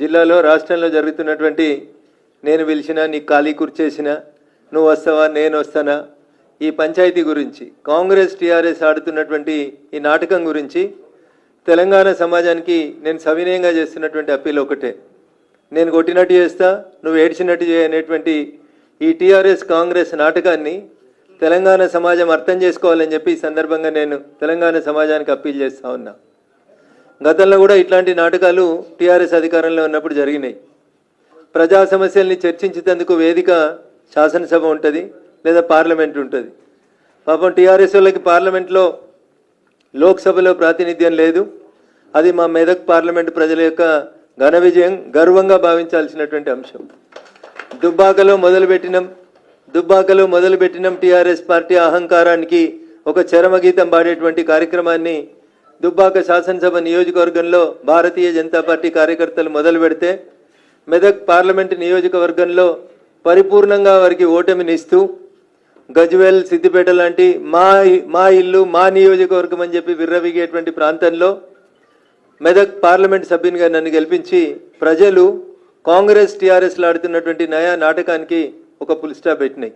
జిల్లాలో రాష్ట్రంలో జరుగుతున్నటువంటి నేను పిలిచినా నీకు ఖాళీ కుర్చేసినా నువ్వు వస్తావా నేను వస్తానా ఈ పంచాయతీ గురించి కాంగ్రెస్ టీఆర్ఎస్ ఆడుతున్నటువంటి ఈ నాటకం గురించి తెలంగాణ సమాజానికి నేను సవినయంగా చేస్తున్నటువంటి అప్పీల్ ఒకటే. నేను కొట్టినట్టు చేస్తా నువ్వు ఏడ్చినట్టు చేయనేటువంటి ఈ టీఆర్ఎస్ కాంగ్రెస్ నాటకాన్ని తెలంగాణ సమాజం అర్థం చేసుకోవాలని చెప్పి ఈ సందర్భంగా నేను తెలంగాణ సమాజానికి అప్పీల్ చేస్తూ ఉన్నా. గతంలో కూడా ఇట్లాంటి నాటకాలు టీఆర్ఎస్ అధికారంలో ఉన్నప్పుడు జరిగినాయి. ప్రజా సమస్యల్ని చర్చించేందుకు వేదిక శాసనసభ ఉంటుంది లేదా పార్లమెంట్ ఉంటుంది. పాపం టీఆర్ఎస్ వాళ్ళకి పార్లమెంట్లో లోక్సభలో ప్రాతినిధ్యం లేదు. అది మా మెదక్ పార్లమెంట్ ప్రజల యొక్క ఘన విజయం, గర్వంగా భావించాల్సినటువంటి అంశం. దుబ్బాకలో మొదలుపెట్టినం టీఆర్ఎస్ పార్టీ అహంకారానికి ఒక చరమగీతం పాడేటువంటి కార్యక్రమాన్ని దుబ్బాక శాసనసభ నియోజకవర్గంలో భారతీయ జనతా పార్టీ కార్యకర్తలు మొదలు పెడితే మెదక్ పార్లమెంటు నియోజకవర్గంలో పరిపూర్ణంగా వారికి ఓటమినిస్తూ గజ్వేల్ సిద్దిపేట లాంటి మా ఇల్లు మా నియోజకవర్గం అని చెప్పి విర్రవీగేటువంటి ప్రాంతంలో మెదక్ పార్లమెంట్ సభ్యునిగా నన్ను గెలిపించి ప్రజలు కాంగ్రెస్ టీఆర్ఎస్లు ఆడుతున్నటువంటి నయా నాటకానికి ఒక ఫుల్ స్టాప్ పెట్టినాయి.